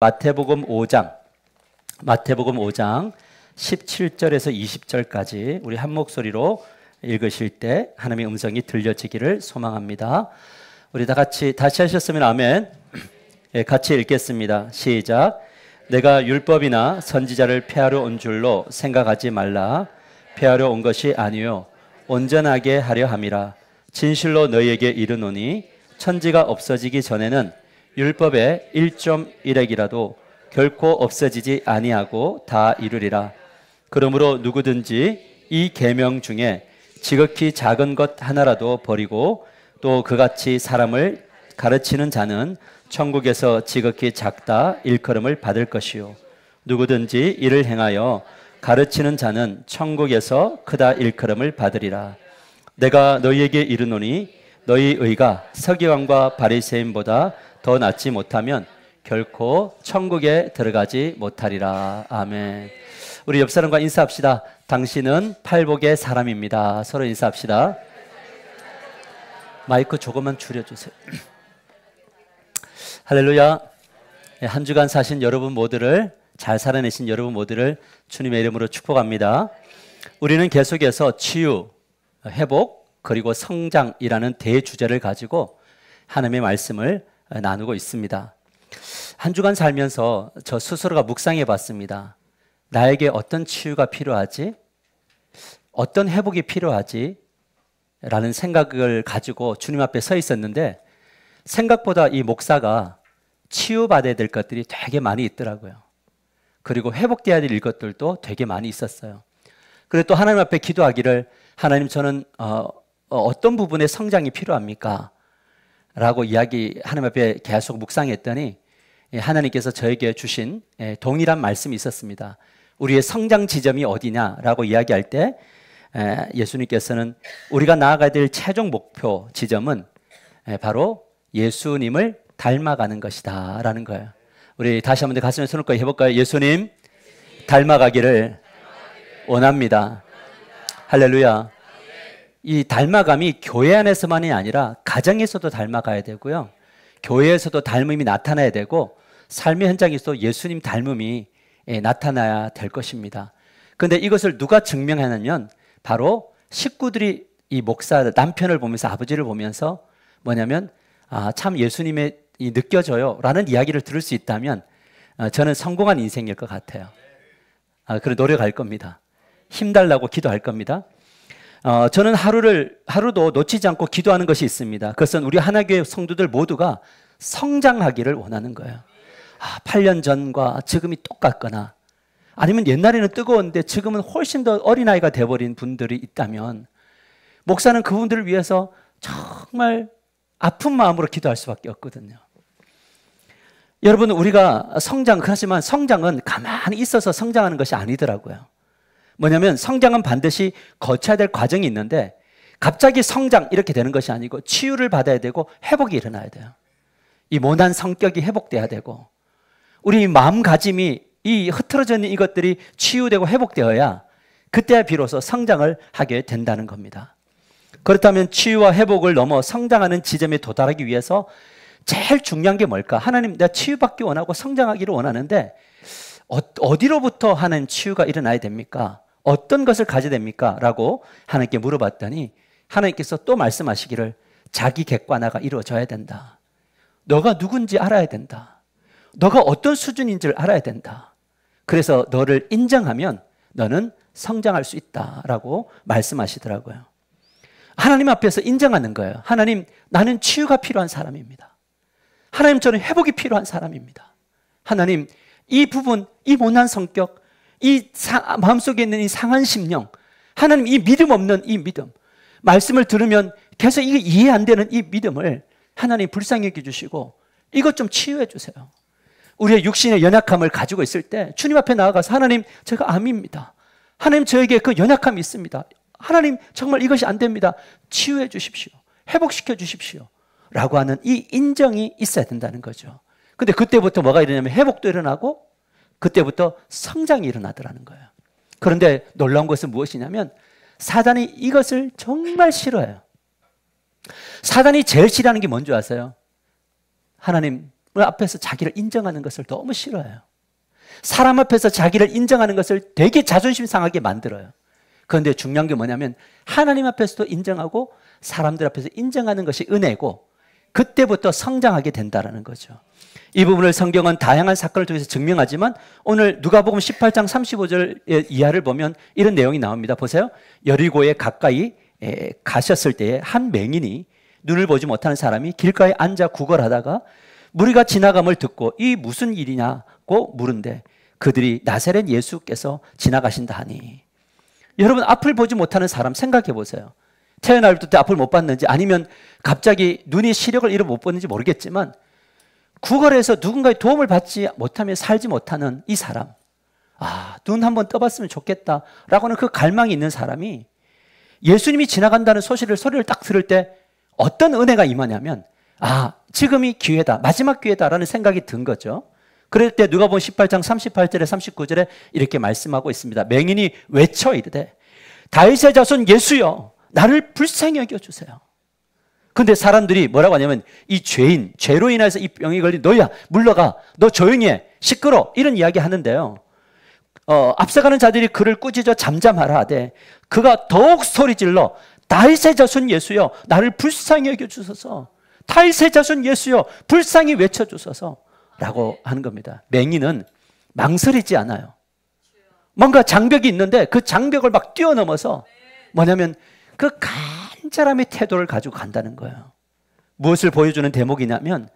마태복음 5장 17절에서 20절까지 우리 한 목소리로 읽으실 때 하나님의 음성이 들려지기를 소망합니다. 우리 다 같이 다시 하셨으면 아멘. 같이 읽겠습니다. 시작. 내가 율법이나 선지자를 폐하러 온 줄로 생각하지 말라. 폐하러 온 것이 아니요 온전하게 하려 함이라. 진실로 너희에게 이르노니 천지가 없어지기 전에는 율법의 1.1획이라도 결코 없어지지 아니하고 다 이루리라. 그러므로 누구든지 이 계명 중에 지극히 작은 것 하나라도 버리고 또 그같이 사람을 가르치는 자는 천국에서 지극히 작다 일컬음을 받을 것이요 누구든지 이를 행하여 가르치는 자는 천국에서 크다 일컬음을 받으리라. 내가 너희에게 이르노니 너희 의가 서기관과 바리새인보다 더 낫지 못하면 결코 천국에 들어가지 못하리라. 아멘. 우리 옆 사람과 인사합시다. 당신은 팔복의 사람입니다. 서로 인사합시다. 마이크 조금만 줄여주세요. 할렐루야. 한 주간 사신 여러분 모두를, 잘 살아내신 여러분 모두를 주님의 이름으로 축복합니다. 우리는 계속해서 치유, 회복, 그리고 성장이라는 대주제를 가지고 하나님의 말씀을 나누고 있습니다. 한 주간 살면서 저 스스로가 묵상해 봤습니다. 나에게 어떤 치유가 필요하지? 어떤 회복이 필요하지? 라는 생각을 가지고 주님 앞에 서 있었는데 생각보다 이 목사가 치유받아야 될 것들이 되게 많이 있더라고요. 그리고 회복돼야 될 것들도 되게 많이 있었어요. 그리고 또 하나님 앞에 기도하기를, 하나님 저는 어떤 부분에 성장이 필요합니까? 라고 하나님 앞에 계속 묵상했더니 하나님께서 저에게 주신 동일한 말씀이 있었습니다. 우리의 성장 지점이 어디냐라고 이야기할 때 예수님께서는 우리가 나아가야 될 최종 목표 지점은 바로 예수님을 닮아가는 것이다 라는 거예요. 우리 다시 한번 가슴에 손을 얹고 해볼까요? 예수님 닮아가기를 원합니다. 할렐루야. 이 닮아감이 교회 안에서만이 아니라 가정에서도 닮아가야 되고요, 교회에서도 닮음이 나타나야 되고 삶의 현장에서 예수님 닮음이 나타나야 될 것입니다. 그런데 이것을 누가 증명하냐면 바로 식구들이 이 목사 남편을 보면서, 아버지를 보면서 뭐냐면 참 예수님의 느껴져요 라는 이야기를 들을 수 있다면 저는 성공한 인생일 것 같아요. 그래 노력할 겁니다. 힘달라고 기도할 겁니다. 저는 하루도 놓치지 않고 기도하는 것이 있습니다. 그것은 우리 하나교회 성도들 모두가 성장하기를 원하는 거예요. 8년 전과 지금이 똑같거나 아니면 옛날에는 뜨거웠는데 지금은 훨씬 더 어린아이가 돼버린 분들이 있다면 목사는 그분들을 위해서 정말 아픈 마음으로 기도할 수밖에 없거든요. 여러분, 우리가 그렇지만 성장은 가만히 있어서 성장하는 것이 아니더라고요. 뭐냐면 성장은 반드시 거쳐야 될 과정이 있는데 갑자기 성장 이렇게 되는 것이 아니고 치유를 받아야 되고 회복이 일어나야 돼요. 이 모난 성격이 회복돼야 되고 우리 마음가짐이 이 흐트러져 있는 이것들이 치유되고 회복되어야 그때야 비로소 성장을 하게 된다는 겁니다. 그렇다면 치유와 회복을 넘어 성장하는 지점에 도달하기 위해서 제일 중요한 게 뭘까? 하나님, 내가 치유받기 원하고 성장하기를 원하는데 어디로부터 하나님 치유가 일어나야 됩니까? 어떤 것을 가져야 됩니까? 라고 하나님께 물어봤더니 하나님께서 또 말씀하시기를 자기 객관화가 이루어져야 된다. 너가 누군지 알아야 된다. 너가 어떤 수준인지를 알아야 된다. 그래서 너를 인정하면 너는 성장할 수 있다라고 말씀하시더라고요. 하나님 앞에서 인정하는 거예요. 하나님, 나는 치유가 필요한 사람입니다. 하나님, 저는 회복이 필요한 사람입니다. 하나님, 이 부분, 이 못난 성격, 마음속에 있는 이 상한 심령, 하나님, 이 믿음 없는 이 믿음, 말씀을 들으면 계속 이게 이해 안 되는 이 믿음을 하나님 불쌍히 여겨주시고 이것 좀 치유해 주세요. 우리의 육신의 연약함을 가지고 있을 때 주님 앞에 나아가서 하나님, 제가 암입니다. 하나님, 저에게 그 연약함이 있습니다. 하나님, 정말 이것이 안 됩니다. 치유해 주십시오. 회복시켜 주십시오. 라고 하는 이 인정이 있어야 된다는 거죠. 근데 그때부터 뭐가 일어나냐면 회복도 일어나고 그때부터 성장이 일어나더라는 거예요. 그런데 놀라운 것은 무엇이냐면 사단이 이것을 정말 싫어해요. 사단이 제일 싫어하는 게 뭔지 아세요? 하나님을 앞에서 자기를 인정하는 것을 너무 싫어해요. 사람 앞에서 자기를 인정하는 것을 되게 자존심 상하게 만들어요. 그런데 중요한 게 뭐냐면 하나님 앞에서도 인정하고 사람들 앞에서 인정하는 것이 은혜고 그때부터 성장하게 된다는 거죠. 이 부분을 성경은 다양한 사건을 통해서 증명하지만 오늘 누가복음 18장 35절 이하를 보면 이런 내용이 나옵니다. 보세요. 여리고에 가까이 가셨을 때에 한 맹인이 눈을 보지 못하는 사람이 길가에 앉아 구걸하다가 무리가 지나감을 듣고 이 무슨 일이냐고 물은데 그들이 나사렛 예수께서 지나가신다 하니. 여러분, 앞을 보지 못하는 사람 생각해 보세요. 태어날 때 앞을 못 봤는지 아니면 갑자기 눈이 시력을 잃어 못 보는지 모르겠지만 구걸해서 누군가의 도움을 받지 못하며 살지 못하는 이 사람, 눈 한번 떠봤으면 좋겠다라고는 그 갈망이 있는 사람이 예수님이 지나간다는 소리를 딱 들을 때 어떤 은혜가 임하냐면 지금이 기회다, 마지막 기회다라는 생각이 든 거죠. 그럴 때 누가복음 18장 38절에 39절에 이렇게 말씀하고 있습니다. 맹인이 외쳐 이르되 다윗의 자손 예수여 나를 불쌍히 여겨주세요. 근데 사람들이 뭐라고 하냐면 이 죄인, 죄로 인해서 이 병이 걸린 너야 물러가, 너 조용히 해, 시끄러, 이런 이야기 하는데요. 앞서가는 자들이 그를 꾸짖어 잠잠하라 하되 그가 더욱 소리질러 다윗의 자손 예수여 나를 불쌍히 여겨주소서, 다윗의 자손 예수여 불쌍히 외쳐주소서 라고 하는 겁니다. 맹인은 망설이지 않아요. 뭔가 장벽이 있는데 그 장벽을 막 뛰어넘어서 뭐냐면 그 간절함의 태도를 가지고 간다는 거예요. 무엇을 보여주는 대목이냐면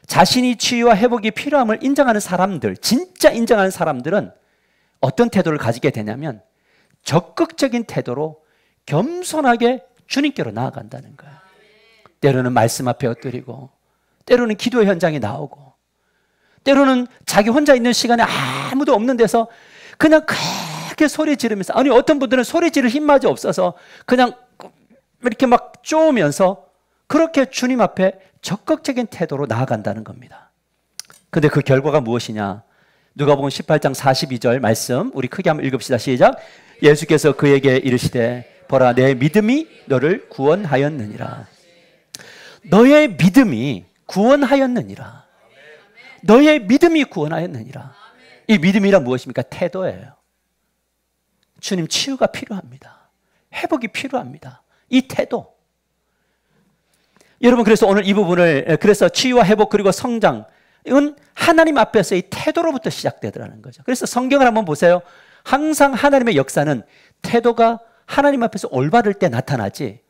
자신이 치유와 회복이 필요함을 인정하는 사람들, 진짜 인정하는 사람들은 어떤 태도를 가지게 되냐면 적극적인 태도로 겸손하게 주님께로 나아간다는 거예요. 때로는 말씀 앞에 엎드리고 때로는 기도 현장에 나오고 때로는 자기 혼자 있는 시간에 아무도 없는 데서 그냥 크게 소리 지르면서, 아니 어떤 분들은 소리 지를 힘마저 없어서 그냥 이렇게 막 쪼으면서 그렇게 주님 앞에 적극적인 태도로 나아간다는 겁니다. 근데 그 결과가 무엇이냐? 누가복음 18장 42절 말씀 우리 크게 한번 읽읍시다. 시작. 예수께서 그에게 이르시되 보라 내 믿음이 너를 구원하였느니라. 너의 믿음이 구원하였느니라. 너의 믿음이 구원하였느니라. 이 믿음이란 무엇입니까? 태도예요. 주님 치유가 필요합니다. 회복이 필요합니다. 이 태도. 여러분, 그래서 오늘 이 부분을, 그래서 치유와 회복 그리고 성장은 하나님 앞에서의 태도로부터 시작되더라는 거죠. 그래서 성경을 한번 보세요. 항상 하나님의 역사는 태도가 하나님 앞에서 올바를 때 나타나지,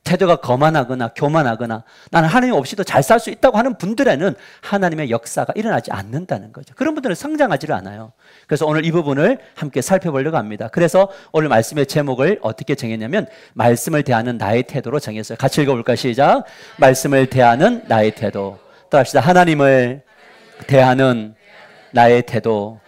태도가 거만하거나 교만하거나 나는 하나님 없이도 잘 살 수 있다고 하는 분들에는 하나님의 역사가 일어나지 않는다는 거죠. 그런 분들은 성장하지를 않아요. 그래서 오늘 이 부분을 함께 살펴보려고 합니다. 그래서 오늘 말씀의 제목을 어떻게 정했냐면 말씀을 대하는 나의 태도로 정했어요. 같이 읽어볼까요? 시작. 말씀을 대하는 나의 태도. 따라합시다. 하나님을 대하는 나의 태도.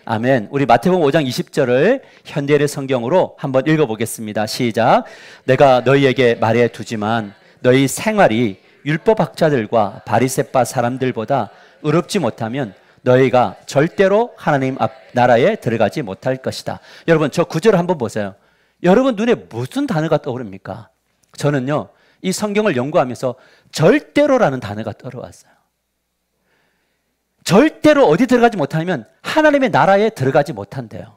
아멘. 우리 마태복음 5장 20절을 현대의 성경으로 한번 읽어보겠습니다. 시작. 내가 너희에게 말해두지만 너희 생활이 율법학자들과 바리새파 사람들보다 의롭지 못하면 너희가 절대로 하나님 앞 나라에 들어가지 못할 것이다. 여러분, 저 구절을 한번 보세요. 여러분 눈에 무슨 단어가 떠오릅니까? 저는요, 이 성경을 연구하면서 절대로라는 단어가 떠올랐어요. 절대로 어디 들어가지 못하면 하나님의 나라에 들어가지 못한대요.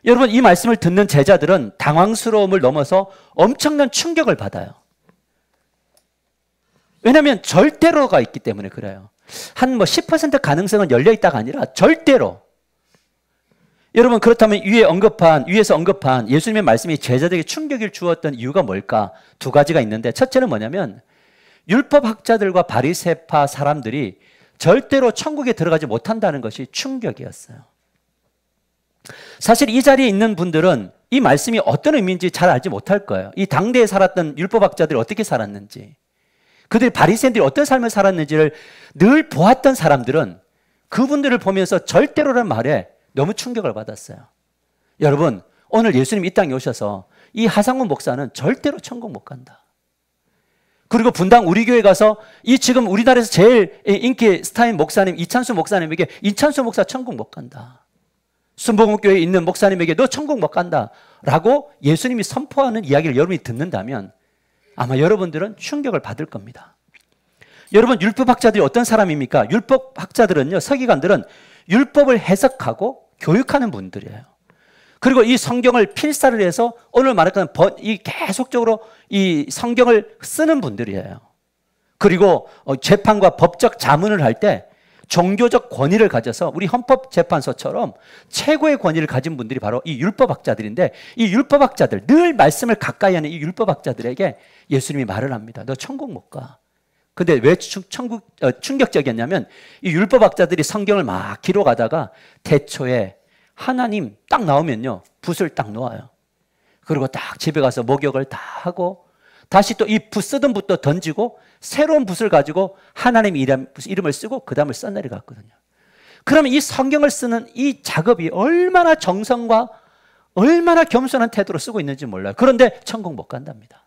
여러분, 이 말씀을 듣는 제자들은 당황스러움을 넘어서 엄청난 충격을 받아요. 왜냐하면 절대로가 있기 때문에 그래요. 한 10% 가능성은 열려있다가 아니라 절대로. 여러분, 그렇다면 위에서 언급한 예수님의 말씀이 제자들에게 충격을 주었던 이유가 뭘까? 두 가지가 있는데, 첫째는 뭐냐면 율법학자들과 바리새파 사람들이 절대로 천국에 들어가지 못한다는 것이 충격이었어요. 사실 이 자리에 있는 분들은 이 말씀이 어떤 의미인지 잘 알지 못할 거예요. 이 당대에 살았던 율법학자들이 어떻게 살았는지, 그들이 바리새인들이 어떤 삶을 살았는지를 늘 보았던 사람들은 그분들을 보면서 절대로라는 말에 너무 충격을 받았어요. 여러분, 오늘 예수님 이 땅에 오셔서 이 하상훈 목사는 절대로 천국 못 간다. 그리고 분당 우리 교회 가서 이 지금 우리나라에서 제일 인기 스타인 목사님 이찬수 목사님에게 이찬수 목사 천국 못 간다. 순복음교회에 있는 목사님에게 너 천국 못 간다 라고 예수님이 선포하는 이야기를 여러분이 듣는다면 아마 여러분들은 충격을 받을 겁니다. 여러분, 율법학자들이 어떤 사람입니까? 율법학자들은요, 서기관들은 율법을 해석하고 교육하는 분들이에요. 그리고 이 성경을 필사를 해서 오늘 말했던 이 계속적으로 이 성경을 쓰는 분들이에요. 그리고 재판과 법적 자문을 할 때 종교적 권위를 가져서 우리 헌법재판소처럼 최고의 권위를 가진 분들이 바로 이 율법학자들인데, 이 율법학자들, 늘 말씀을 가까이 하는 이 율법학자들에게 예수님이 말을 합니다. 너 천국 못 가. 근데 왜 충격적이었냐면, 이 율법학자들이 성경을 막 기록하다가 태초에 하나님 딱 나오면요, 붓을 딱 놓아요. 그리고 딱 집에 가서 목욕을 다 하고 다시 또 이 쓰던 붓도 던지고 새로운 붓을 가지고 하나님 이름을 쓰고 그 다음을 써내려갔거든요. 그러면 이 성경을 쓰는 이 작업이 얼마나 정성과 얼마나 겸손한 태도로 쓰고 있는지 몰라요. 그런데 천국 못 간답니다.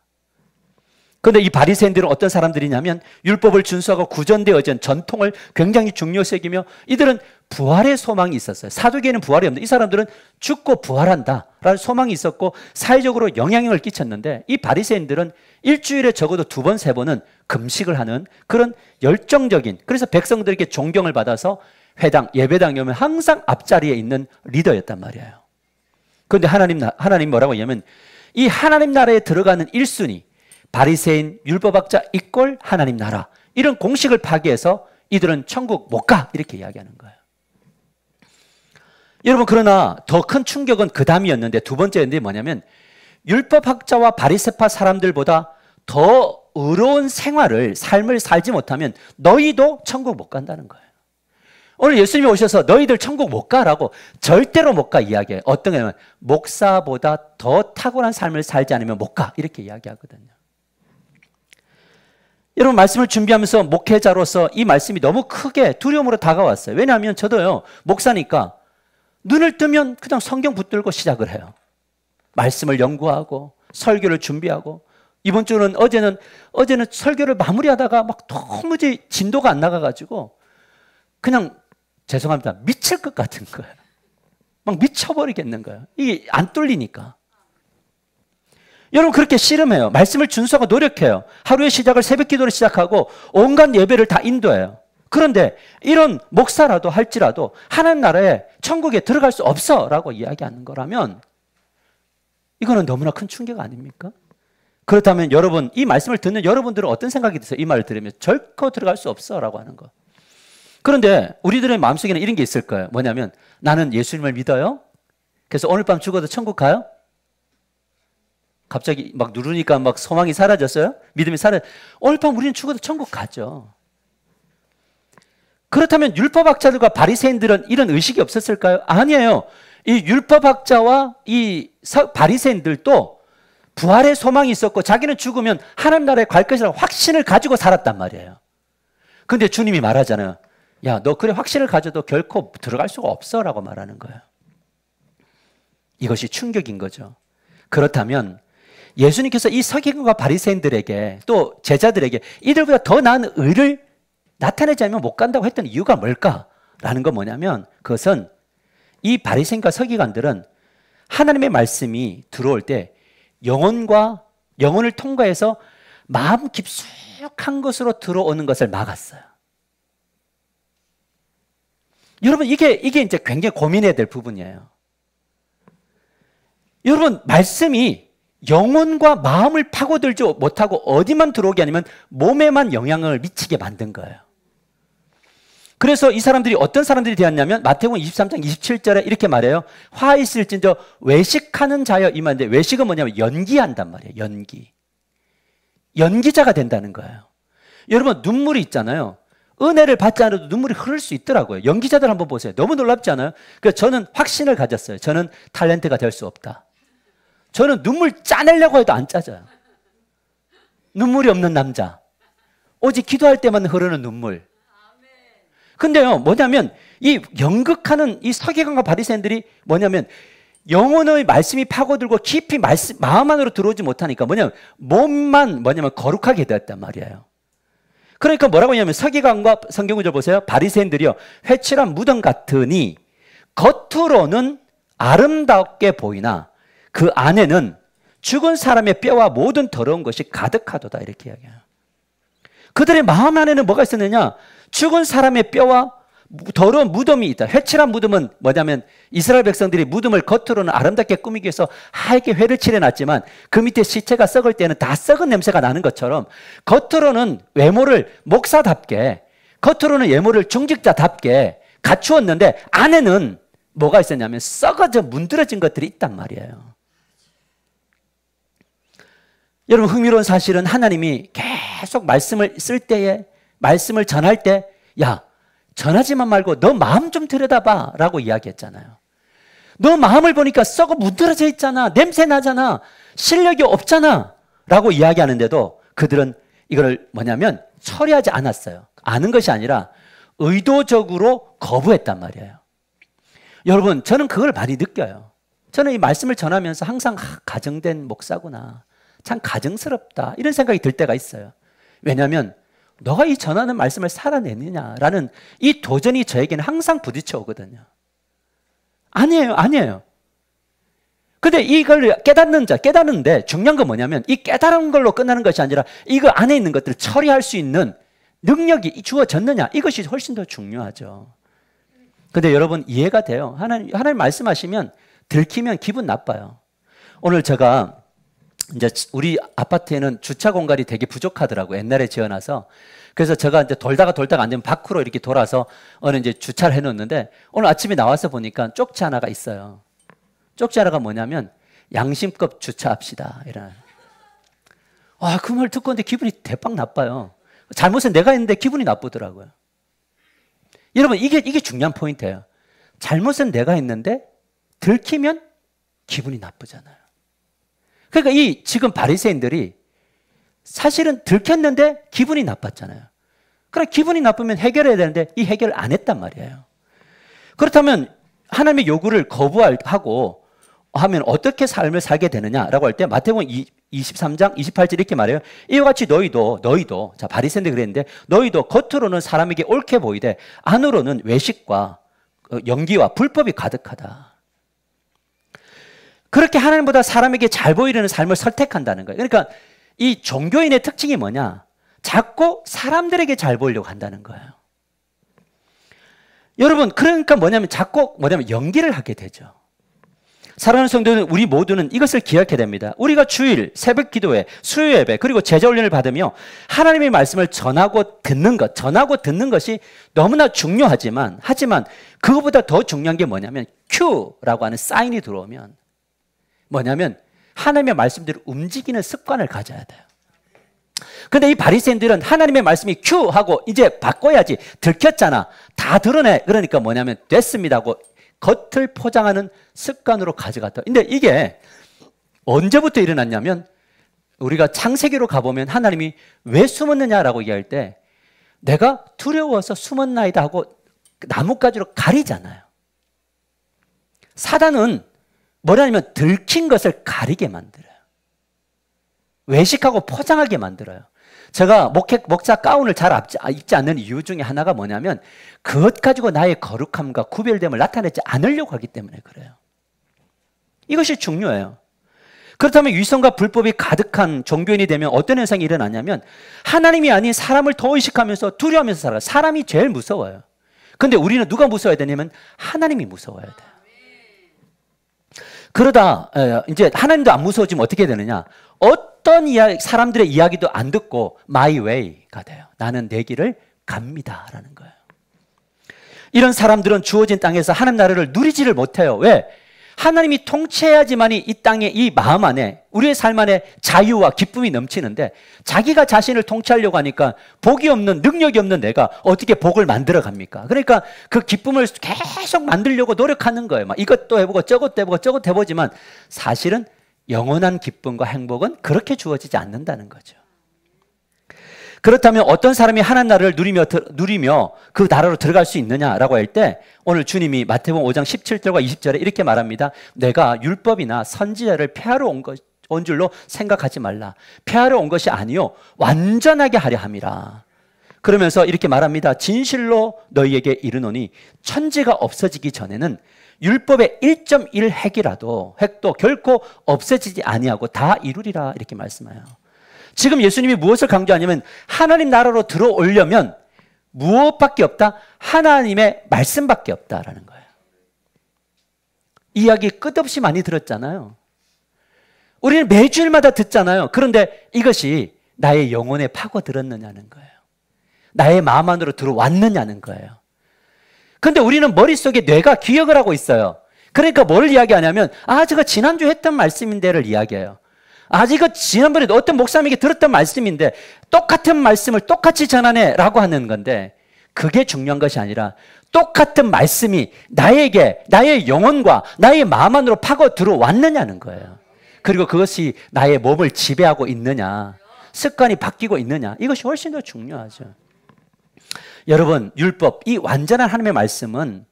그런데 이 바리새인들은 어떤 사람들이냐면, 율법을 준수하고 구전되어진 전통을 굉장히 중요시 여기며 이들은 부활의 소망이 있었어요. 사두개는 부활이 없는데 이 사람들은 죽고 부활한다라는 소망이 있었고 사회적으로 영향력을 끼쳤는데, 이 바리새인들은 일주일에 적어도 2번, 3번은 금식을 하는 그런 열정적인, 그래서 백성들에게 존경을 받아서 회당, 예배당에 오면 항상 앞자리에 있는 리더였단 말이에요. 그런데 하나님 뭐라고 하냐면, 이 하나님 나라에 들어가는 1순위 바리새인, 율법학자 이꼴 하나님 나라, 이런 공식을 파기해서 이들은 천국 못 가, 이렇게 이야기하는 거예요. 여러분, 그러나 더 큰 충격은 그 다음이었는데, 두 번째인데 뭐냐면, 율법학자와 바리새파 사람들보다 더 의로운 삶을 살지 못하면 너희도 천국 못 간다는 거예요. 오늘 예수님이 오셔서 너희들 천국 못 가라고, 절대로 못 가 이야기해요. 어떤 거냐면, 목사보다 더 탁월한 삶을 살지 않으면 못 가, 이렇게 이야기하거든요. 여러분, 말씀을 준비하면서 목회자로서 이 말씀이 너무 크게 두려움으로 다가왔어요. 왜냐하면 저도요, 목사니까 눈을 뜨면 그냥 성경 붙들고 시작을 해요. 말씀을 연구하고 설교를 준비하고, 이번 주는 어제는 설교를 마무리하다가 막 도무지 진도가 안 나가가지고 그냥, 죄송합니다, 미칠 것 같은 거예요. 막 미쳐버리겠는 거예요. 이게 안 뚫리니까. 여러분, 그렇게 씨름해요. 말씀을 준수하고 노력해요. 하루의 시작을 새벽 기도로 시작하고 온갖 예배를 다 인도해요. 그런데 이런 목사라도 할지라도 하나님 나라에, 천국에 들어갈 수 없어 라고 이야기하는 거라면 이거는 너무나 큰 충격 아닙니까? 그렇다면 여러분, 이 말씀을 듣는 여러분들은 어떤 생각이 드세요? 이 말을 들으면 절코 들어갈 수 없어 라고 하는 거. 그런데 우리들의 마음속에는 이런 게 있을 거예요. 뭐냐면, 나는 예수님을 믿어요. 그래서 오늘 밤 죽어도 천국 가요? 갑자기 막 누르니까 막 소망이 사라졌어요? 믿음이 오늘 밤 우리는 죽어도 천국 가죠. 그렇다면 율법학자들과 바리새인들은 이런 의식이 없었을까요? 아니에요. 이 율법학자와 이 바리새인들도 부활의 소망이 있었고 자기는 죽으면 하나님 나라에 갈 것이라는 확신을 가지고 살았단 말이에요. 그런데 주님이 말하잖아요. 야, 너 그래 확신을 가져도 결코 들어갈 수가 없어 라고 말하는 거예요. 이것이 충격인 거죠. 그렇다면 예수님께서 이 서기관과 바리새인들에게, 또 제자들에게 이들보다 더 나은 의를 나타내지 않으면 못 간다고 했던 이유가 뭘까라는 건 뭐냐면, 그것은 이 바리새인과 서기관들은 하나님의 말씀이 들어올 때 영혼을 통과해서 마음 깊숙한 것으로 들어오는 것을 막았어요. 여러분, 이게 이제 굉장히 고민해야 될 부분이에요. 여러분, 말씀이 영혼과 마음을 파고들지 못하고 어디만 들어오게 아니면 몸에만 영향을 미치게 만든 거예요. 그래서 이 사람들이 어떤 사람들이 되었냐면, 마태복음 23장 27절에 이렇게 말해요. 화 있을진저 외식하는 자여 임하는데, 외식은 뭐냐면 연기한단 말이에요. 연기자가 된다는 거예요. 여러분, 눈물이 있잖아요. 은혜를 받지 않아도 눈물이 흐를 수 있더라고요. 연기자들 한번 보세요. 너무 놀랍지 않아요? 그래서 저는 확신을 가졌어요. 저는 탤런트가 될 수 없다. 저는 눈물 짜내려고 해도 안 짜져요. 눈물이 없는 남자. 오직 기도할 때만 흐르는 눈물. 근데요, 뭐냐면 이 연극하는 이 서기관과 바리새인들이 뭐냐면, 영혼의 말씀이 파고들고 깊이 마음 안으로 들어오지 못하니까 몸만 거룩하게 되었단 말이에요. 그러니까 뭐라고 하냐면, 서기관과, 성경구절 보세요. 바리새인들이요, 회칠한 무덤 같으니 겉으로는 아름답게 보이나 그 안에는 죽은 사람의 뼈와 모든 더러운 것이 가득하도다, 이렇게 이야기해요. 그들의 마음 안에는 뭐가 있었느냐? 죽은 사람의 뼈와 더러운 무덤이 있다. 회칠한 무덤은 뭐냐면 이스라엘 백성들이 무덤을 겉으로는 아름답게 꾸미기 위해서 하얗게 회를 칠해놨지만 그 밑에 시체가 썩을 때는 다 썩은 냄새가 나는 것처럼 겉으로는 외모를 목사답게, 겉으로는 외모를 중직자답게 갖추었는데 안에는 뭐가 있었냐면 썩어져 문드러진 것들이 있단 말이에요. 여러분, 흥미로운 사실은 하나님이 계속 말씀을 쓸 때에, 말씀을 전할 때, 야, 전하지만 말고 너 마음 좀 들여다봐 라고 이야기했잖아요. 너 마음을 보니까 썩어 문드러져 있잖아. 냄새 나잖아. 실력이 없잖아 라고 이야기하는데도 그들은 이걸 뭐냐면 처리하지 않았어요. 아는 것이 아니라 의도적으로 거부했단 말이에요. 여러분, 저는 그걸 많이 느껴요. 저는 이 말씀을 전하면서 항상 가정된 목사구나, 참 가정스럽다, 이런 생각이 들 때가 있어요. 왜냐하면 너가 이 전하는 말씀을 살아내느냐라는 이 도전이 저에게는 항상 부딪혀 오거든요. 아니에요. 근데 이걸 깨닫는데 중요한 건 뭐냐면 이 깨달은 걸로 끝나는 것이 아니라 이거 안에 있는 것들을 처리할 수 있는 능력이 주어졌느냐, 이것이 훨씬 더 중요하죠. 근데 여러분, 이해가 돼요. 하나님 말씀하시면 들키면 기분 나빠요. 오늘 제가 이제 우리 아파트에는 주차 공간이 되게 부족하더라고요. 옛날에 지어놔서. 그래서 제가 이제 돌다가 안 되면 밖으로 이렇게 돌아서 어느 이제 주차를 해놓는데 오늘 아침에 나와서 보니까 쪽지 하나가 있어요. 쪽지 하나가 뭐냐면 양심껏 주차합시다, 이런. 그 말 듣고 근데 기분이 대빵 나빠요. 잘못은 내가 했는데 기분이 나쁘더라고요. 여러분, 이게 중요한 포인트예요. 잘못은 내가 했는데 들키면 기분이 나쁘잖아요. 그러니까 이 지금 바리새인들이 사실은 들켰는데 기분이 나빴잖아요. 그럼 기분이 나쁘면 해결해야 되는데 이 해결을 안 했단 말이에요. 그렇다면 하나님의 요구를 거부하고 하면 어떻게 삶을 살게 되느냐라고 할 때 마태복음 23장 28절 이렇게 말해요. 이와 같이 너희도 자, 바리새인들이 그랬는데 너희도 겉으로는 사람에게 옳게 보이되 안으로는 외식과 연기와 불법이 가득하다. 그렇게 하나님보다 사람에게 잘 보이려는 삶을 선택한다는 거예요. 그러니까 이 종교인의 특징이 뭐냐? 자꾸 사람들에게 잘 보이려고 한다는 거예요. 여러분, 그러니까 자꾸 연기를 하게 되죠. 사랑하는 성도는 우리 모두는 이것을 기억해야 됩니다. 우리가 주일, 새벽 기도회, 수요 예배, 그리고 제자 훈련을 받으며 하나님의 말씀을 전하고 듣는 것이 너무나 중요하지만, 그것보다 더 중요한 게 뭐냐면 큐라고 하는 사인이 들어오면 뭐냐면 하나님의 말씀대로 움직이는 습관을 가져야 돼요. 근데 이 바리새인들은 하나님의 말씀이 큐 하고 이제 바꿔야지, 들켰잖아, 다 드러내, 그러니까 뭐냐면 됐습니다 하고 겉을 포장하는 습관으로 가져갔다. 근데 이게 언제부터 일어났냐면 우리가 창세기로 가보면 하나님이 왜 숨었느냐라고 얘기할 때 내가 두려워서 숨었나이다 하고 나뭇가지로 가리잖아요. 사단은 뭐냐면 들킨 것을 가리게 만들어요. 외식하고 포장하게 만들어요. 제가 목사 가운을 잘 입지 않는 이유 중에 하나가 뭐냐면 그것 가지고 나의 거룩함과 구별됨을 나타내지 않으려고 하기 때문에 그래요. 이것이 중요해요. 그렇다면 위선과 불법이 가득한 종교인이 되면 어떤 현상이 일어나냐면 하나님이 아닌 사람을 더 의식하면서 두려워하면서 살아요. 사람이 제일 무서워요. 근데 우리는 누가 무서워야 되냐면 하나님이 무서워야 돼요. 그러다 이제 하나님도 안 무서워지면 어떻게 되느냐? 어떤 사람들의 이야기도 안 듣고 my way가 돼요. 나는 내 길을 갑니다라는 거예요. 이런 사람들은 주어진 땅에서 하나님 나라를 누리지를 못해요. 왜? 하나님이 통치해야지만이 이 땅에, 이 마음 안에, 우리의 삶 안에 자유와 기쁨이 넘치는데 자기가 자신을 통치하려고 하니까 복이 없는, 능력이 없는 내가 어떻게 복을 만들어 갑니까? 그러니까 그 기쁨을 계속 만들려고 노력하는 거예요. 막 이것도 해보고 저것도 해보고 저것도 해보지만 사실은 영원한 기쁨과 행복은 그렇게 주어지지 않는다는 거죠. 그렇다면 어떤 사람이 하나님 나라를 누리며 그 나라로 들어갈 수 있느냐라고 할 때 오늘 주님이 마태복음 5장 17절과 20절에 이렇게 말합니다. 내가 율법이나 선지자를 폐하러 온 줄로 생각하지 말라. 폐하러 온 것이 아니요 완전하게 하려 함이라. 그러면서 이렇게 말합니다. 진실로 너희에게 이르노니 천지가 없어지기 전에는 율법의 1.1 획도 결코 없어지지 아니하고 다 이루리라. 이렇게 말씀해요. 지금 예수님이 무엇을 강조하냐면 하나님 나라로 들어오려면 무엇밖에 없다? 하나님의 말씀밖에 없다라는 거예요. 이야기 끝없이 많이 들었잖아요. 우리는 매주일마다 듣잖아요. 그런데 이것이 나의 영혼에 파고들었느냐는 거예요. 나의 마음 안으로 들어왔느냐는 거예요. 그런데 우리는 머릿속에 뇌가 기억을 하고 있어요. 그러니까 뭘 이야기하냐면 제가 지난주 했던 말씀인데를 이야기해요. 이거 지난번에 어떤 목사님에게 들었던 말씀인데 똑같은 말씀을 똑같이 전하네 라고 하는 건데, 그게 중요한 것이 아니라 똑같은 말씀이 나에게 나의 영혼과 나의 마음 안으로 파고 들어왔느냐는 거예요. 그리고 그것이 나의 몸을 지배하고 있느냐, 습관이 바뀌고 있느냐, 이것이 훨씬 더 중요하죠. 여러분, 율법, 이 완전한 하나님의 말씀은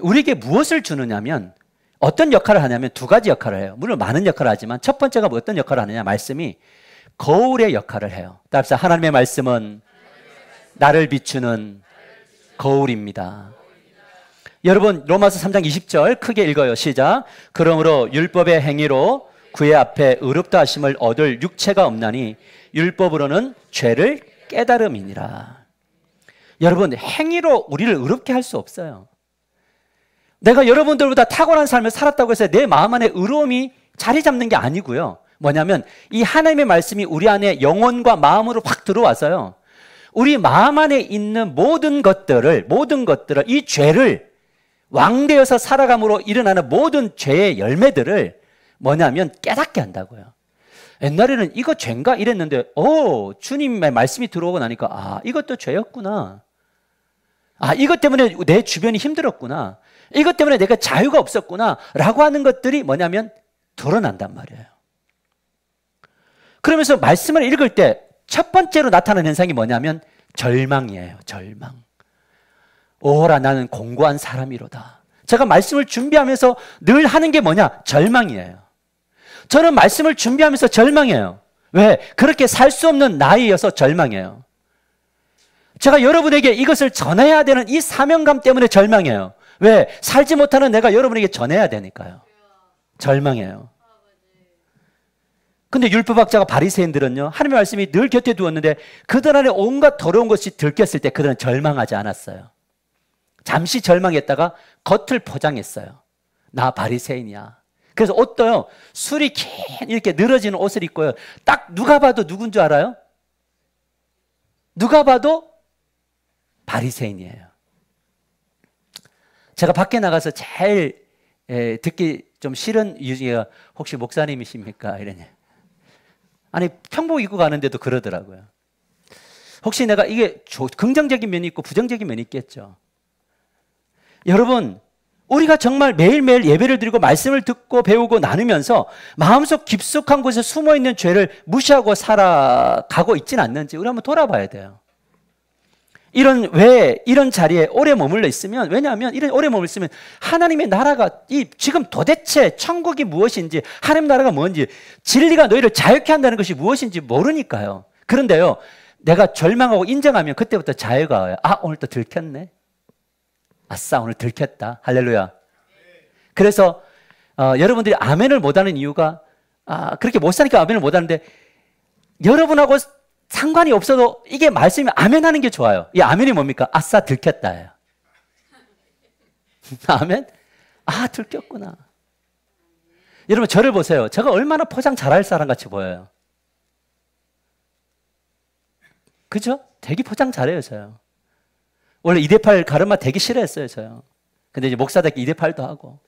우리에게 무엇을 주느냐면, 어떤 역할을 하냐면 두 가지 역할을 해요. 물론 많은 역할을 하지만 첫 번째가 어떤 역할을 하느냐, 말씀이 거울의 역할을 해요. 따라서 하나님의 말씀은 나를 비추는 거울입니다. 여러분, 로마서 3장 20절 크게 읽어요. 시작. 그러므로 율법의 행위로 그의 앞에 의롭다 하심을 얻을 육체가 없나니 율법으로는 죄를 깨달음이니라. 여러분, 행위로 우리를 의롭게 할 수 없어요. 내가 여러분들보다 탁월한 삶을 살았다고 해서 내 마음 안에 의로움이 자리 잡는 게 아니고요. 뭐냐면 이 하나님의 말씀이 우리 안에 영혼과 마음으로 확 들어와서요, 우리 마음 안에 있는 모든 것들을 이 죄를, 왕되어서 살아감으로 일어나는 모든 죄의 열매들을 뭐냐면 깨닫게 한다고요. 옛날에는 이거 죄인가 이랬는데 주님의 말씀이 들어오고 나니까 이것도 죄였구나. 이것 때문에 내 주변이 힘들었구나. 이것 때문에 내가 자유가 없었구나 라고 하는 것들이 뭐냐면 드러난단 말이에요. 그러면서 말씀을 읽을 때 첫 번째로 나타나는 현상이 뭐냐면 절망이에요. 절망. 오라 나는 공고한 사람이로다. 제가 말씀을 준비하면서 늘 하는 게 뭐냐? 절망이에요. 저는 말씀을 준비하면서 절망해요. 왜? 그렇게 살 수 없는 나이여서 절망해요. 제가 여러분에게 이것을 전해야 되는 이 사명감 때문에 절망해요. 왜? 살지 못하는 내가 여러분에게 전해야 되니까요. 절망해요. 근데 율법학자가 바리새인들은요, 하나님의 말씀이 늘 곁에 두었는데 그들 안에 온갖 더러운 것이 들켰을 때 그들은 절망하지 않았어요. 잠시 절망했다가 겉을 포장했어요. 나 바리새인이야. 그래서 옷도요, 술이 긴 이렇게 늘어지는 옷을 입고요, 딱 누가 봐도 누군 줄 알아요? 누가 봐도 바리새인이에요. 제가 밖에 나가서 제일 듣기 좀 싫은 이유 중에 혹시 목사님이십니까? 이러냐. 아니, 평복 입고 가는데도 그러더라고요. 혹시 내가 이게 긍정적인 면이 있고 부정적인 면이 있겠죠. 여러분, 우리가 정말 매일매일 예배를 드리고 말씀을 듣고 배우고 나누면서 마음속 깊숙한 곳에 숨어있는 죄를 무시하고 살아가고 있지는 않는지 우리 한번 돌아봐야 돼요. 왜 이런 자리에 오래 머물러 있으면, 왜냐하면 이런 오래 머물러 있으면 하나님의 나라가 지금 도대체 천국이 무엇인지, 하나님 나라가 뭔지, 진리가 너희를 자유케 한다는 것이 무엇인지 모르니까요. 그런데요, 내가 절망하고 인정하면 그때부터 자유가 와요. 오늘 또 들켰네. 아싸, 오늘 들켰다. 할렐루야. 그래서 여러분들이 아멘을 못하는 이유가, 그렇게 못 사니까 아멘을 못하는데, 여러분하고 상관이 없어도 이게 말씀이 아멘하는 게 좋아요. 이 아멘이 뭡니까? 아싸, 들켰다예요. 아멘? 들켰구나. 여러분, 저를 보세요. 제가 얼마나 포장 잘할 사람 같이 보여요. 그죠? 되게 포장 잘해요, 저요. 원래 2대8 가르마 되게 싫어했어요, 저요. 근데 이제 목사답게 2대8도 하고.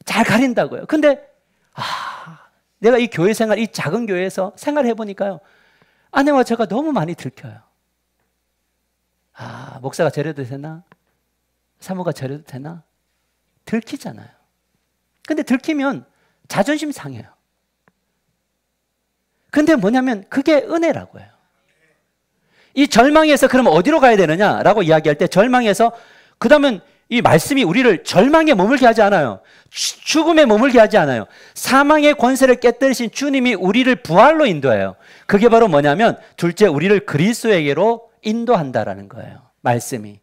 잘 가린다고요. 근데, 내가 이 교회 생활, 이 작은 교회에서 생활해보니까요, 아내와 제가 너무 많이 들켜요. 목사가 저래도 되나? 사모가 저래도 되나? 들키잖아요. 근데 들키면 자존심 상해요. 근데 뭐냐면 그게 은혜라고 해요. 이 절망에서 그러면 어디로 가야 되느냐라고 이야기할 때, 절망에서 그 다음은 이 말씀이 우리를 절망에 머물게 하지 않아요. 죽음에 머물게 하지 않아요. 사망의 권세를 깨뜨리신 주님이 우리를 부활로 인도해요. 그게 바로 뭐냐면 둘째, 우리를 그리스도에게로 인도한다라는 거예요. 말씀이.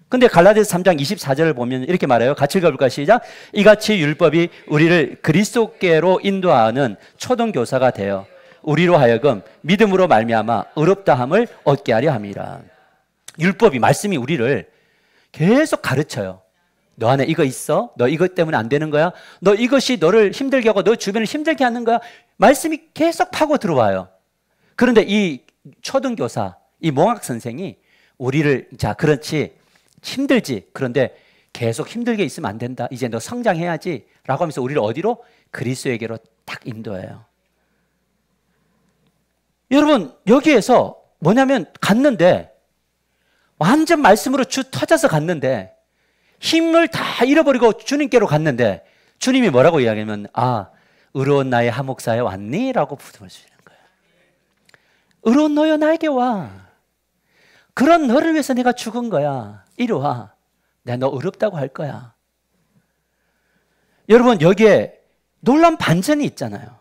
근데 갈라디아서 3장 24절을 보면 이렇게 말해요. 같이 읽어볼까요? 시작. 이같이 율법이 우리를 그리스도께로 인도하는 초등교사가 되어 우리로 하여금 믿음으로 말미암아 의롭다함을 얻게 하려 함이라. 율법이, 말씀이 우리를 계속 가르쳐요. 너 안에 이거 있어? 너 이것 때문에 안 되는 거야? 너 이것이 너를 힘들게 하고 너 주변을 힘들게 하는 거야? 말씀이 계속 파고 들어와요. 그런데 이 초등교사, 이 몽학 선생이 우리를, 자, 그렇지, 힘들지. 그런데 계속 힘들게 있으면 안 된다. 이제 너 성장해야지. 라고 하면서 우리를 어디로? 그리스도에게로 딱 인도해요. 여러분, 여기에서 뭐냐면 갔는데, 완전 말씀으로 주 터져서 갔는데, 힘을 다 잃어버리고 주님께로 갔는데, 주님이 뭐라고 이야기하면, 아, 의로운 나의 하목사에 왔니? 라고 부름을 주시는 거예요. 의로운 너여 나에게 와. 그런 너를 위해서 내가 죽은 거야. 이리 와. 내가 너 의롭다고 할 거야. 여러분, 여기에 놀라운 반전이 있잖아요.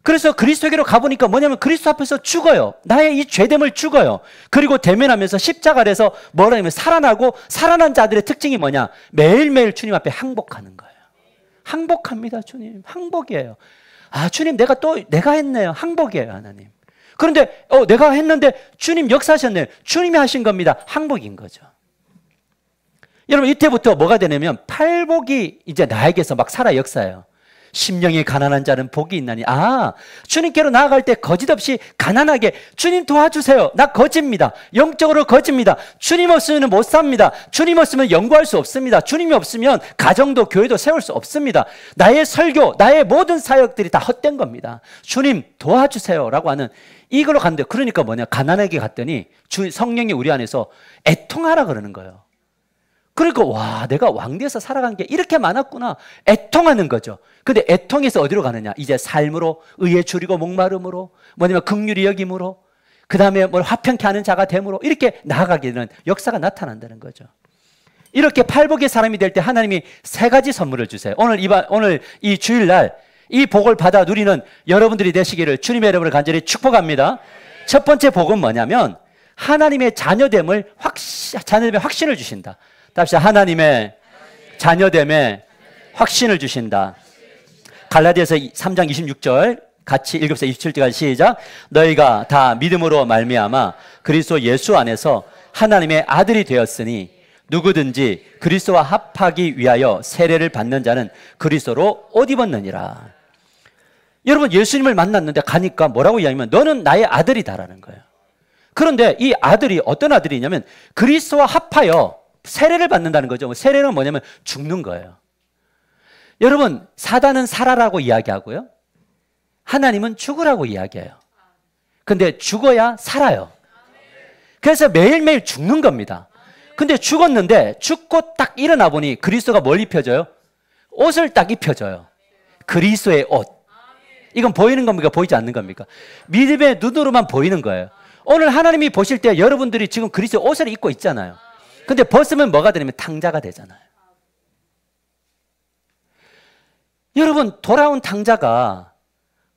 그래서 그리스도에게로 가보니까 뭐냐면 그리스도 앞에서 죽어요. 나의 이 죄됨을 죽어요. 그리고 대면하면서 십자가 아래서 뭐라 하면 살아나고, 살아난 자들의 특징이 뭐냐? 매일매일 주님 앞에 항복하는 거예요. 항복합니다, 주님. 항복이에요. 아, 주님, 내가 했네요. 항복이에요, 하나님. 그런데 내가 했는데 주님 역사하셨네요. 주님이 하신 겁니다. 항복인 거죠. 여러분, 이때부터 뭐가 되냐면 팔복이 이제 나에게서 막 살아 역사해요. 심령이 가난한 자는 복이 있나니. 아, 주님께로 나아갈 때 거짓없이 가난하게, 주님 도와주세요. 나 거짓입니다. 영적으로 거짓입니다. 주님 없으면 못 삽니다. 주님 없으면 연구할 수 없습니다. 주님이 없으면 가정도 교회도 세울 수 없습니다. 나의 설교, 나의 모든 사역들이 다 헛된 겁니다. 주님 도와주세요 라고 하는, 이걸로 갔는데, 그러니까 뭐냐, 가난하게 갔더니 성령이 우리 안에서 애통하라 그러는 거예요. 그러니까 와, 내가 왕대에서 살아간 게 이렇게 많았구나. 애통하는 거죠. 근데 애통에서 어디로 가느냐? 이제 삶으로, 의에 줄이고 목마름으로, 뭐냐면 긍휼히 여김으로, 그 다음에 뭘 화평케 하는 자가 됨으로, 이렇게 나아가게 되는 역사가 나타난다는 거죠. 이렇게 팔복의 사람이 될 때 하나님이 세 가지 선물을 주세요. 오늘 이 주일날 이 복을 받아 누리는 여러분들이 되시기를 주님의 이름으로 간절히 축복합니다. 첫 번째 복은 뭐냐면 하나님의 자녀됨의 확신을 주신다. 답시다. 하나님의 자녀됨에 확신을 주신다. 갈라디아서 3장 26절 같이 읽읍시다. 27절까지 시작. 너희가 다 믿음으로 말미암아 그리스도 예수 안에서 하나님의 아들이 되었으니 누구든지 그리스도와 합하기 위하여 세례를 받는 자는 그리스도로 옷 입었느니라. 여러분, 예수님을 만났는데 가니까 뭐라고 이야기하면 너는 나의 아들이다라는 거예요. 그런데 이 아들이 어떤 아들이냐면 그리스도와 합하여 세례를 받는다는 거죠. 세례는 뭐냐면 죽는 거예요. 여러분, 사단은 살아라고 이야기하고요, 하나님은 죽으라고 이야기해요. 근데 죽어야 살아요. 그래서 매일매일 죽는 겁니다. 근데 죽었는데 죽고 딱 일어나 보니 그리스도가 뭘 입혀줘요? 옷을 딱 입혀줘요. 그리스도의 옷. 이건 보이는 겁니까? 보이지 않는 겁니까? 믿음의 눈으로만 보이는 거예요. 오늘 하나님이 보실 때 여러분들이 지금 그리스도의 옷을 입고 있잖아요. 근데 벗으면 뭐가 되냐면 탕자가 되잖아요. 여러분, 돌아온 탕자가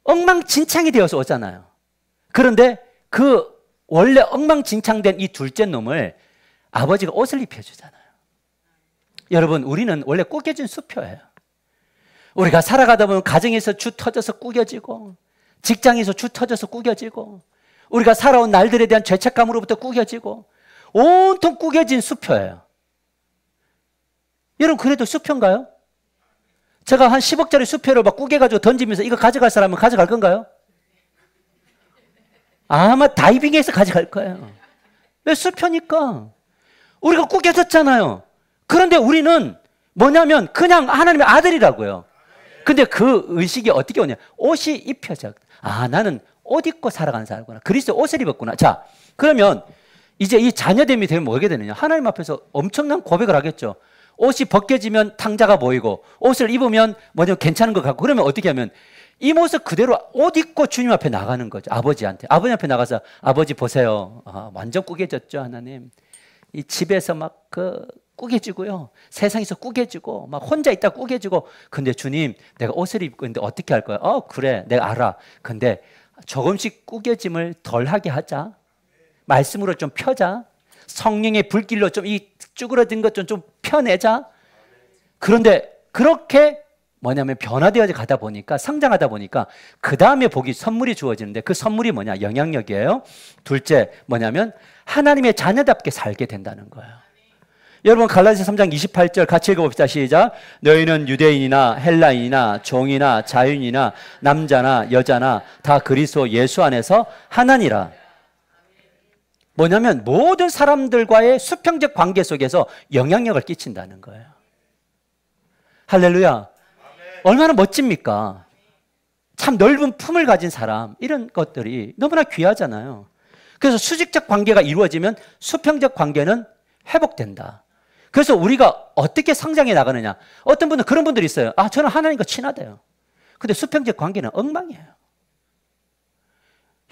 엉망진창이 되어서 오잖아요. 그런데 그 원래 엉망진창된 이 둘째 놈을 아버지가 옷을 입혀주잖아요. 여러분, 우리는 원래 꾸겨진 수표예요. 우리가 살아가다 보면 가정에서 주 터져서 꾸겨지고, 직장에서 주 터져서 꾸겨지고, 우리가 살아온 날들에 대한 죄책감으로부터 꾸겨지고, 온통 꾸겨진 수표예요. 여러분, 그래도 수표인가요? 제가 한 10억짜리 수표를 막 꾸겨가지고 던지면서 이거 가져갈 사람은 가져갈 건가요? 아마 다이빙해서 가져갈 거예요. 왜? 수표니까. 우리가 꾸겨졌잖아요. 그런데 우리는 뭐냐면 그냥 하나님의 아들이라고요. 근데 그 의식이 어떻게 오냐? 옷이 입혀져. 아, 나는 옷 입고 살아가는 사람이구나. 그리스도 옷을 입었구나. 자, 그러면 이제 이 자녀됨이 되면 뭐게 되느냐? 하나님 앞에서 엄청난 고백을 하겠죠. 옷이 벗겨지면 탕자가 보이고, 옷을 입으면 뭐냐면 괜찮은 것 같고, 그러면 어떻게 하면 이 모습 그대로 옷 입고 주님 앞에 나가는 거죠. 아버지한테. 아버지 앞에 나가서 아버지 보세요. 아, 완전 꾸겨졌죠, 하나님. 이 집에서 막 꾸겨지고요. 세상에서 꾸겨지고, 막 혼자 있다 꾸겨지고. 근데 주님, 내가 옷을 입고 있는데 어떻게 할 거야? 그래. 내가 알아. 근데 조금씩 꾸겨짐을 덜 하게 하자. 말씀으로 좀 펴자. 성령의 불길로 좀 이 쭈그러진 것 좀 펴내자. 그런데 그렇게 뭐냐면 변화되어 가다 보니까, 성장하다 보니까 그 다음에 복이, 선물이 주어지는데 그 선물이 뭐냐? 영향력이에요. 둘째 뭐냐면 하나님의 자녀답게 살게 된다는 거예요. 여러분 갈라디아서 3장 28절 같이 읽어봅시다. 시작. 너희는 유대인이나 헬라인이나 종이나 자유인이나 남자나 여자나 다 그리스도 예수 안에서 하나니라. 뭐냐면 모든 사람들과의 수평적 관계 속에서 영향력을 끼친다는 거예요. 할렐루야. 얼마나 멋집니까? 참 넓은 품을 가진 사람, 이런 것들이 너무나 귀하잖아요. 그래서 수직적 관계가 이루어지면 수평적 관계는 회복된다. 그래서 우리가 어떻게 성장해 나가느냐. 어떤 분은 그런 분들이 있어요. 아, 저는 하나님과 친하대요. 근데 수평적 관계는 엉망이에요.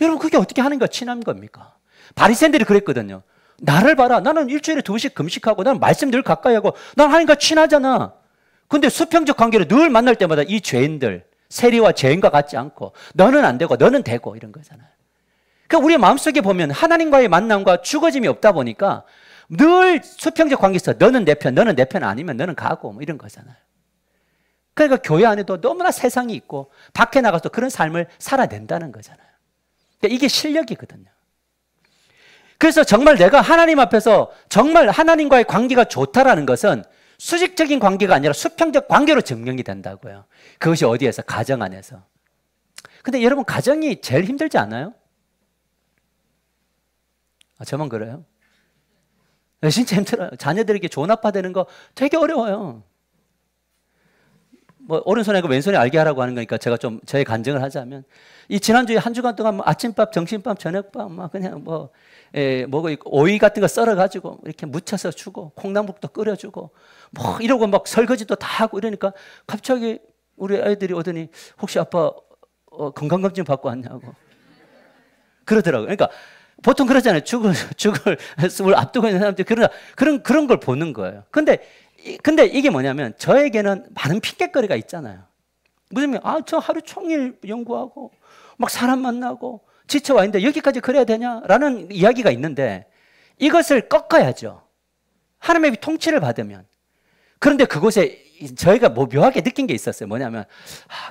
여러분 그게 어떻게 하나님과 친한 겁니까? 바리새인들이 그랬거든요. 나를 봐라. 나는 일주일에 2번씩 금식하고 나는 말씀 늘 가까이 하고 난 하나님과 친하잖아. 근데 수평적 관계를 늘 만날 때마다 이 죄인들, 세리와 죄인과 같지 않고 너는 안 되고 너는 되고 이런 거잖아요. 그러니까 우리 마음속에 보면 하나님과의 만남과 죽어짐이 없다 보니까 늘 수평적 관계에서 너는 내 편, 너는 내 편 아니면 너는 가고 뭐 이런 거잖아요. 그러니까 교회 안에도 너무나 세상이 있고 밖에 나가서 그런 삶을 살아낸다는 거잖아요. 그러니까 이게 실력이거든요. 그래서 정말 내가 하나님 앞에서 정말 하나님과의 관계가 좋다라는 것은 수직적인 관계가 아니라 수평적 관계로 증명이 된다고요. 그것이 어디에서? 가정 안에서. 근데 여러분 가정이 제일 힘들지 않아요? 아, 저만 그래요? 진짜 힘들어요. 자녀들에게 좋은 아빠 되는 거 되게 어려워요. 뭐 오른손에 그 왼손에 알게 하라고 하는 거니까 제가 좀 저의 간증을 하자면 이 지난주에 한 주간 동안 뭐 아침밥, 점심밥, 저녁밥 막 그냥 뭐 오이 같은 거 썰어 가지고 이렇게 무쳐서 주고 콩나물도 끓여 주고 뭐 이러고 막 설거지도 다 하고 이러니까 갑자기 우리 아이들이 오더니 혹시 아빠 건강검진 받고 왔냐고 그러더라고요. 그러니까 보통 그러잖아요. 죽을 앞두고 있는 사람들이 그런 걸 보는 거예요. 근데 이게 뭐냐면 저에게는 많은 핑계거리가 있잖아요. 무슨 저 하루 종일 연구하고 막 사람 만나고 지쳐와 있는데 여기까지 그래야 되냐라는 이야기가 있는데 이것을 꺾어야죠. 하나님의 통치를 받으면. 그런데 그곳에 저희가 뭐 묘하게 느낀 게 있었어요. 뭐냐면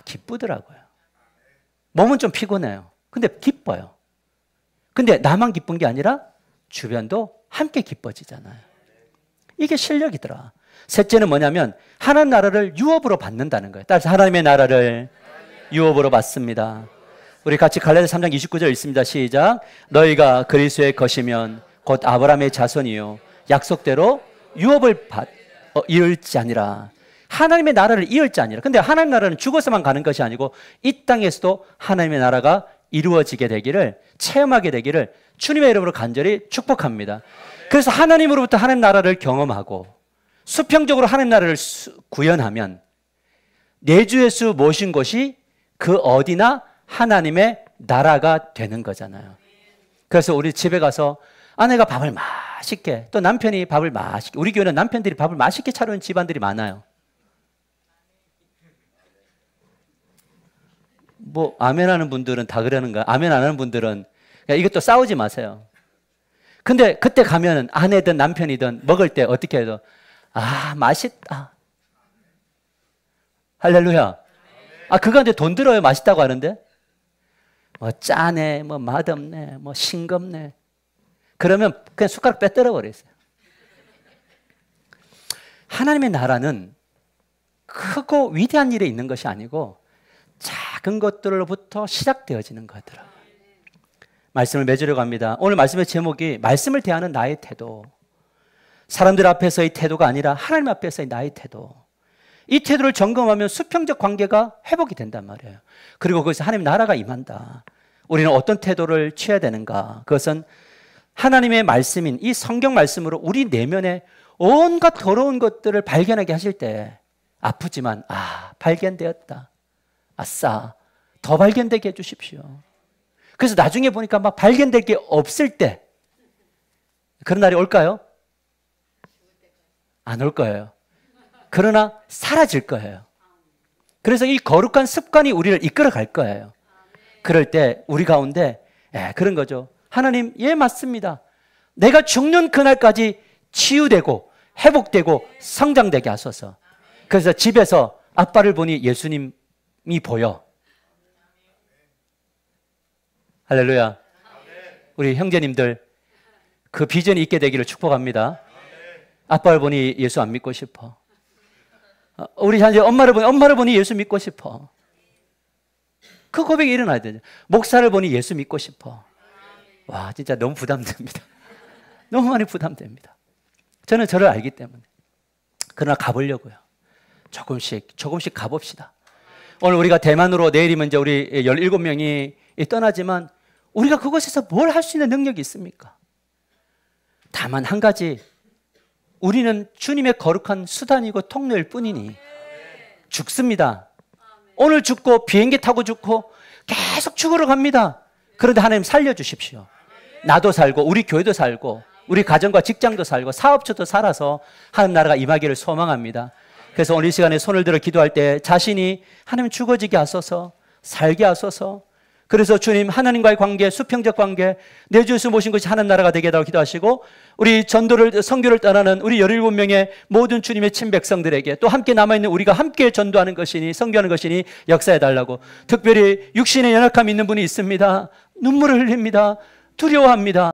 기쁘더라고요. 몸은 좀 피곤해요. 근데 기뻐요. 근데 나만 기쁜 게 아니라 주변도 함께 기뻐지잖아요. 이게 실력이더라. 셋째는 뭐냐면 하나님 나라를 유업으로 받는다는 거예요. 따라서 하나님의 나라를 유업으로 받습니다. 우리 같이 갈라디아서 3장 29절 읽습니다. 시작. 너희가 그리스도의 것이면 곧 아브라함의 자손이요 약속대로 유업을 이을지 아니라. 하나님의 나라를 이을지 아니라. 근데 하나님의 나라는 죽어서만 가는 것이 아니고 이 땅에서도 하나님의 나라가 이루어지게 되기를, 체험하게 되기를 주님의 이름으로 간절히 축복합니다. 그래서 하나님으로부터 하나님 나라를 경험하고 수평적으로 하나님 나라를 구현하면 내주 예수 모신 곳이 그 어디나 하나님의 나라가 되는 거잖아요. 그래서 우리 집에 가서 아내가 밥을 맛있게, 또 남편이 밥을 맛있게, 우리 교회는 남편들이 밥을 맛있게 차리는 집안들이 많아요. 뭐 아멘 하는 분들은 다 그러는가? 아멘 안 하는 분들은 이것도 싸우지 마세요. 근데 그때 가면 아내든 남편이든 먹을 때 어떻게 해도 맛있다. 할렐루야. 그건데 돈 들어요. 맛있다고 하는데 뭐 짜네, 뭐 맛없네, 뭐 싱겁네. 그러면 그냥 숟가락 빼뜨려 버렸어요. 하나님의 나라는 크고 위대한 일에 있는 것이 아니고 작은 것들로부터 시작되어지는 거더라고요. 말씀을 맺으려고 합니다. 오늘 말씀의 제목이 말씀을 대하는 나의 태도. 사람들 앞에서의 태도가 아니라 하나님 앞에서의 나의 태도. 이 태도를 점검하면 수평적 관계가 회복이 된단 말이에요. 그리고 거기서 하나님 나라가 임한다. 우리는 어떤 태도를 취해야 되는가? 그것은 하나님의 말씀인 이 성경 말씀으로 우리 내면에 온갖 더러운 것들을 발견하게 하실 때 아프지만 발견되었다. 아싸, 더 발견되게 해주십시오. 그래서 나중에 보니까 막 발견될 게 없을 때 그런 날이 올까요? 안 올 거예요. 그러나 사라질 거예요. 그래서 이 거룩한 습관이 우리를 이끌어 갈 거예요. 그럴 때 우리 가운데 그런 거죠. 하나님, 맞습니다. 내가 죽는 그날까지 치유되고 회복되고 성장되게 하소서. 그래서 집에서 아빠를 보니 예수님이 보여. 할렐루야. 우리 형제님들 그 비전이 있게 되기를 축복합니다. 아빠를 보니 예수 안 믿고 싶어. 우리 자녀 엄마를 보니 예수 믿고 싶어. 그 고백이 일어나야 되죠. 목사를 보니 예수 믿고 싶어. 와, 진짜 너무 부담됩니다. 너무 많이 부담됩니다. 저는 저를 알기 때문에. 그러나 가보려고요. 조금씩 가봅시다. 오늘 우리가 대만으로 내일이면 이제 우리 17명이 떠나지만 우리가 그곳에서 뭘 할 수 있는 능력이 있습니까? 다만 한 가지, 우리는 주님의 거룩한 수단이고 통로일 뿐이니 죽습니다. 오늘 죽고 비행기 타고 죽고 계속 죽으러 갑니다. 그런데 하나님 살려주십시오. 나도 살고 우리 교회도 살고 우리 가정과 직장도 살고 사업처도 살아서 하나님 나라가 임하기를 소망합니다. 그래서 오늘 이 시간에 손을 들어 기도할 때 자신이 하나님 죽어지게 하소서, 살게 하소서. 그래서 주님 하나님과의 관계, 수평적 관계, 내 주 예수 모신 것이 하나님 나라가 되게 해달라고 기도하시고 우리 선교를 떠나는 우리 17명의 모든 주님의 친백성들에게 또 함께 남아있는 우리가 함께 전도하는 것이니 선교하는 것이니 역사해달라고. 특별히 육신에 연약함이 있는 분이 있습니다. 눈물을 흘립니다. 두려워합니다.